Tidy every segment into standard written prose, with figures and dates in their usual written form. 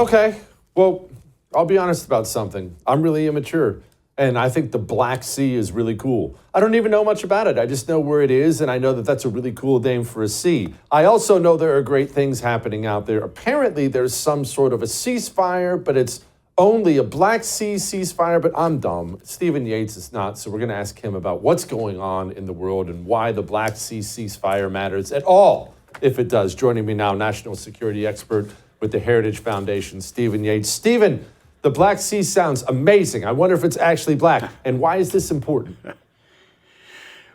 Okay, well, I'll be honest about something. I'm really immature, and I think the Black Sea is really cool. I don't even know much about it. I just know where it is, and I know that that's a really cool name for a sea. I also know there are great things happening out there. Apparently, there's some sort of a ceasefire, but it's only a Black Sea ceasefire, but I'm dumb. Stephen Yates is not, so we're going to ask him about what's going on in the world and why the Black Sea ceasefire matters at all, if it does. Joining me now, national security expert with the Heritage Foundation, Stephen Yates. Stephen, the Black Sea sounds amazing. I wonder if it's actually black. And why is this important?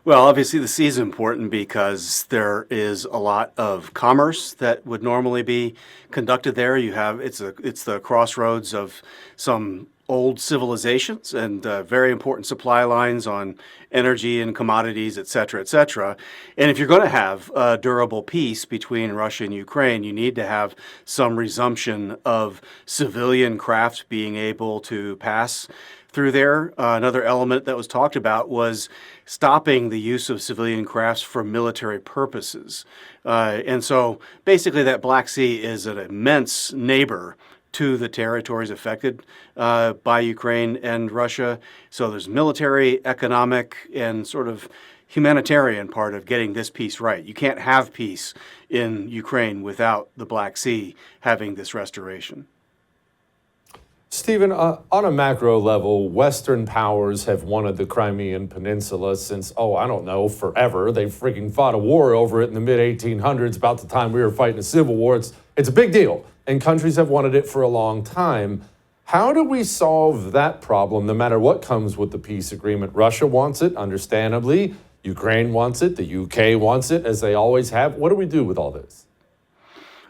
Well, obviously the sea is important because there is a lot of commerce that would normally be conducted there. It's the crossroads of some old civilizations and very important supply lines on energy and commodities, et cetera, et cetera. And if you're going to have a durable peace between Russia and Ukraine, you need to have some resumption of civilian craft being able to pass through there. Another element that was talked about was stopping the use of civilian crafts for military purposes. And so basically that Black Sea is an immense neighbor to the territories affected by Ukraine and Russia. So there's military, economic, and sort of humanitarian part of getting this peace right. You can't have peace in Ukraine without the Black Sea having this restoration. Stephen, on a macro level, Western powers have wanted the Crimean Peninsula since, I don't know, forever. They freaking fought a war over it in the mid-1800s, about the time we were fighting a civil war. It's a big deal, and countries have wanted it for a long time. How do we solve that problem, no matter what comes with the peace agreement? Russia wants it, understandably. Ukraine wants it. The UK wants it, as they always have. What do we do with all this?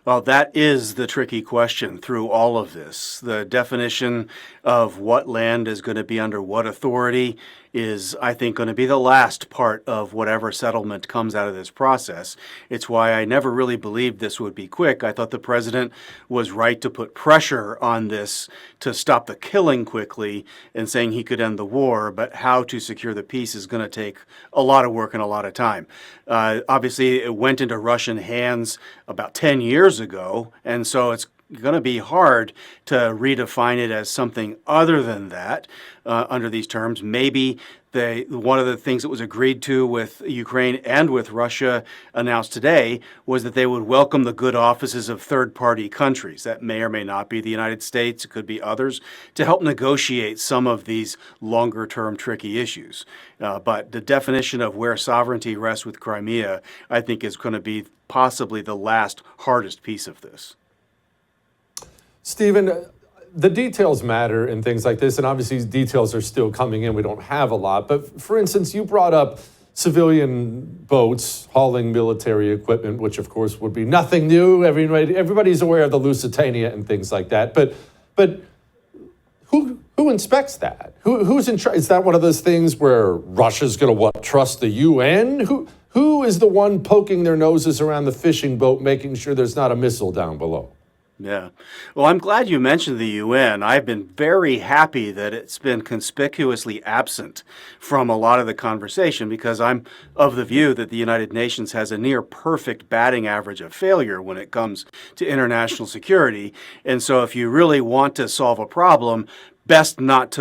Well, that is the tricky question through all of this. The definition of what land is going to be under what authority is, I think, going to be the last part of whatever settlement comes out of this process. It's why I never really believed this would be quick. I thought the president was right to put pressure on this to stop the killing quickly and saying he could end the war, but how to secure the peace is going to take a lot of work and a lot of time. Obviously, it went into Russian hands about 10 years ago, and so it's going to be hard to redefine it as something other than that under these terms. Maybe one of the things that was agreed to with Ukraine and with Russia announced today was that they would welcome the good offices of third-party countries. That may or may not be the United States. It could be others to help negotiate some of these longer-term tricky issues. But the definition of where sovereignty rests with Crimea, I think, is going to be possibly the last hardest piece of this. Stephen, the details matter in things like this, and obviously details are still coming in. We don't have a lot. But for instance, you brought up civilian boats hauling military equipment, which of course would be nothing new. Everybody's aware of the Lusitania and things like that. But who inspects that? Who's in charge? Is that one of those things where Russia's going to trust the UN? Who is the one poking their noses around the fishing boat, making sure there's not a missile down below? Yeah. Well, I'm glad you mentioned the UN. I've been very happy that it's been conspicuously absent from a lot of the conversation because I'm of the view that the United Nations has a near perfect batting average of failure when it comes to international security. And so if you really want to solve a problem, best not to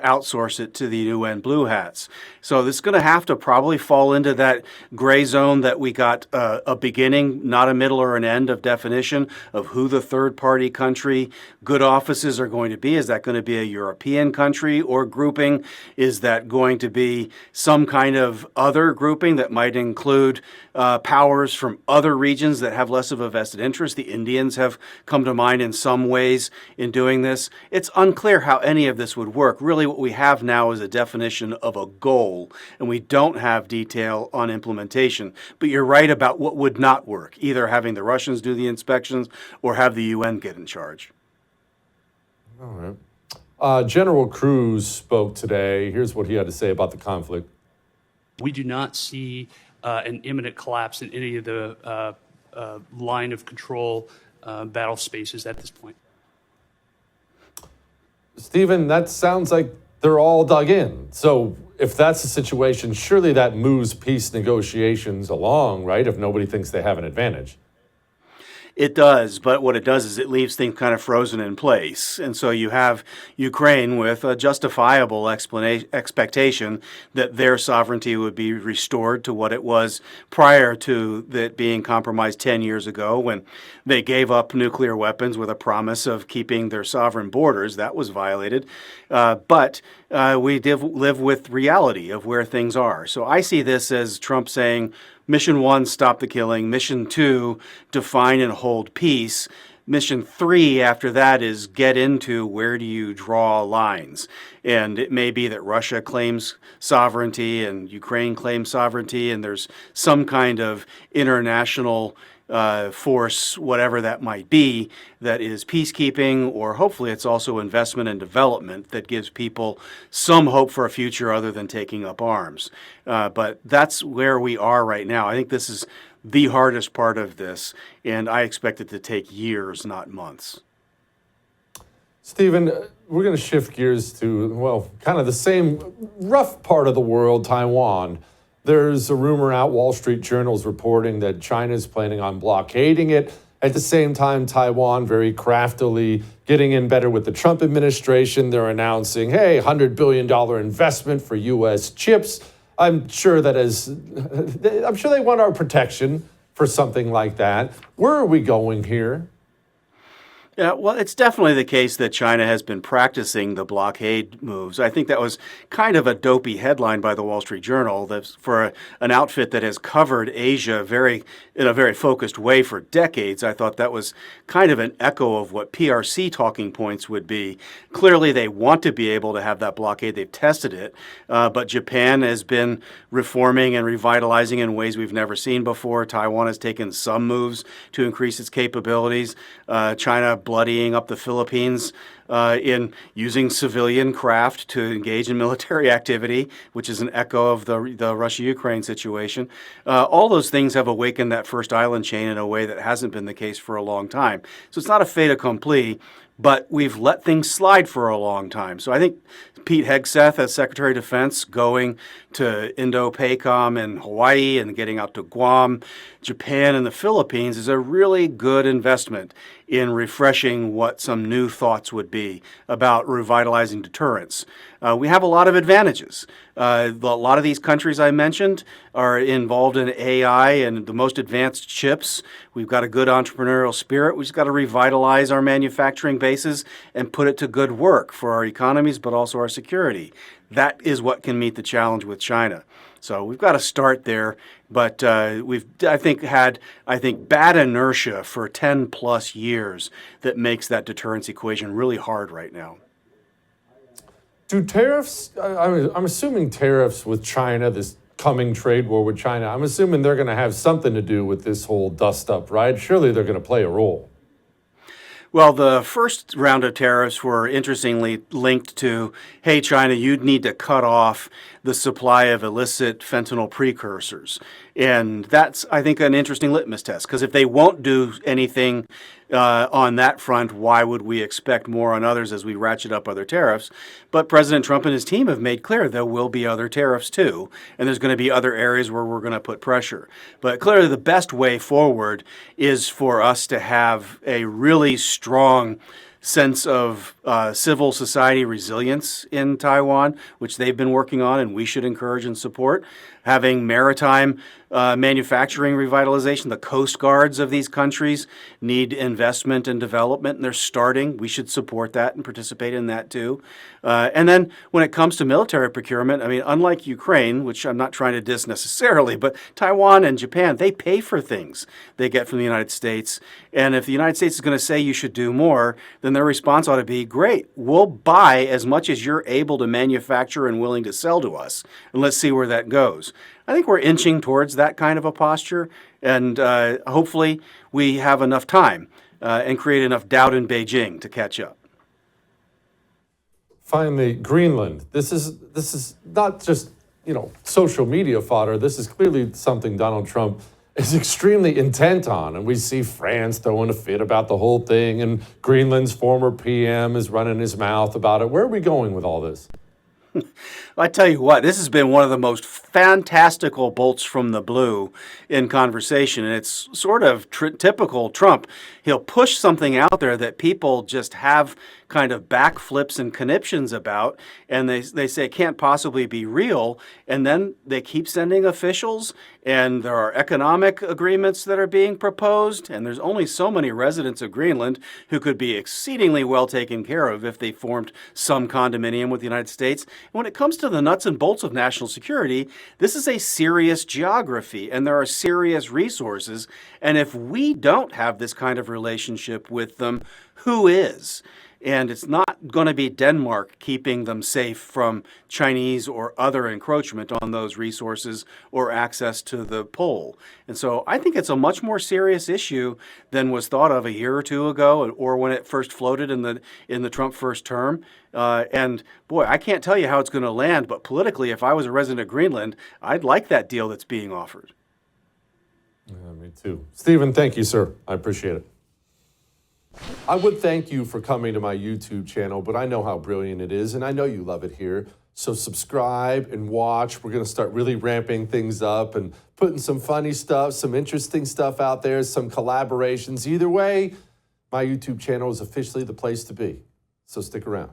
outsource it to the UN Blue Hats. So this is going to have to probably fall into that gray zone that we got a beginning, not a middle or an end of definition of who the third-party country good offices are going to be. Is that going to be a European country or grouping? Is that going to be some kind of other grouping that might include powers from other regions that have less of a vested interest? The Indians have come to mind in some ways in doing this. It's unclear how any of this would work. Really, what we have now is a definition of a goal, and we don't have detail on implementation. But you're right about what would not work, either having the Russians do the inspections or have the UN get in charge. All right. General Cruz spoke today. Here's what he had to say about the conflict. We do not see an imminent collapse in any of the line of control battle spaces at this point. Stephen, that sounds like they're all dug in. So if that's the situation, surely that moves peace negotiations along, right? If nobody thinks they have an advantage. It does, but what it does is it leaves things kind of frozen in place. And so you have Ukraine with a justifiable expectation that their sovereignty would be restored to what it was prior to it being compromised 10 years ago when they gave up nuclear weapons with a promise of keeping their sovereign borders. That was violated. But we live with reality of where things are. So I see this as Trump saying, Mission 1, stop the killing. Mission 2, define and hold peace. Mission 3 after that is get into where do you draw lines. And it may be that Russia claims sovereignty and Ukraine claims sovereignty, and there's some kind of international force, whatever that might be, that is peacekeeping, or hopefully it's also investment and development that gives people some hope for a future other than taking up arms. But that's where we are right now. I think this is the hardest part of this, and I expect it to take years, not months. Stephen, we're going to shift gears to, well, kind of the same rough part of the world, Taiwan. There's a rumor out, Wall Street Journal's reporting that China is planning on blockading it. At the same time, Taiwan very craftily getting in better with the Trump administration. They're announcing, hey, $100 billion investment for U.S. chips. I'm sure they want our protection for something like that. Where are we going here? Yeah, well, it's definitely the case that China has been practicing the blockade moves. I think that was kind of a dopey headline by the Wall Street Journal for an outfit that has covered Asia in a very focused way for decades. I thought that was kind of an echo of what PRC talking points would be. Clearly, they want to be able to have that blockade. They've tested it, but Japan has been reforming and revitalizing in ways we've never seen before. Taiwan has taken some moves to increase its capabilities. China bloodying up the Philippines in using civilian craft to engage in military activity, which is an echo of the Russia-Ukraine situation. All those things have awakened that first island chain in a way that hasn't been the case for a long time. So it's not a fait accompli, but we've let things slide for a long time. So I think Pete Hegseth as Secretary of Defense going to Indo-PACOM and Hawaii and getting out to Guam, Japan, and the Philippines is a really good investment in refreshing what some new thoughts would be about revitalizing deterrence. We have a lot of advantages. A lot of these countries I mentioned are involved in AI and the most advanced chips. We've got a good entrepreneurial spirit. We've just got to revitalize our manufacturing bases and put it to good work for our economies, but also our security. That is what can meet the challenge with China. So we've got to start there, but we've I think bad inertia for 10 plus years that makes that deterrence equation really hard right now. Do tariffs, I'm assuming tariffs with China, this coming trade war with China, I'm assuming they're going to have something to do with this whole dust up, right? Surely they're going to play a role. Well, the first round of tariffs were interestingly linked to, hey, China, you'd need to cut off the supply of illicit fentanyl precursors. And that's, I think, an interesting litmus test, because if they won't do anything on that front, why would we expect more on others as we ratchet up other tariffs? But President Trump and his team have made clear there will be other tariffs too, and there's going to be other areas where we're going to put pressure. But clearly the best way forward is for us to have a really strong sense of civil society resilience in Taiwan, which they've been working on and we should encourage and support. Having maritime manufacturing revitalization. The coast guards of these countries need investment and development, and they're starting. We should support that and participate in that too. And then when it comes to military procurement, I mean, unlike Ukraine, which I'm not trying to diss necessarily, but Taiwan and Japan, they pay for things they get from the United States. And if the United States is going to say you should do more, then their response ought to be, great, we'll buy as much as you're able to manufacture and willing to sell to us, and let's see where that goes. I think we're inching towards that kind of a posture, and hopefully we have enough time and create enough doubt in Beijing to catch up. Finally, Greenland. This is not just, social media fodder. This is clearly something Donald Trump is extremely intent on. And we see France throwing a fit about the whole thing, and Greenland's former PM is running his mouth about it. Where are we going with all this? I tell you what, this has been one of the most fantastical bolts from the blue in conversation. And it's sort of typical Trump. He'll push something out there that people just have kind of backflips and conniptions about, and they say it can't possibly be real. And then they keep sending officials, and there are economic agreements that are being proposed. And there's only so many residents of Greenland who could be exceedingly well taken care of if they formed some condominium with the United States. And when it comes to the nuts and bolts of national security, this is a serious geography, and there are serious resources. And if we don't have this kind of relationship with them, who is? And it's not going to be Denmark keeping them safe from Chinese or other encroachment on those resources or access to the pole. And so I think it's a much more serious issue than was thought of a year or two ago, or when it first floated in the Trump first term. And boy, I can't tell you how it's going to land, but politically, if I was a resident of Greenland, I'd like that deal that's being offered. Yeah, me too. Stephen, thank you, sir. I appreciate it. I would thank you for coming to my YouTube channel, but I know how brilliant it is, and I know you love it here. So subscribe and watch. We're going to start really ramping things up and putting some funny stuff, some interesting stuff out there, some collaborations. Either way, my YouTube channel is officially the place to be. So stick around.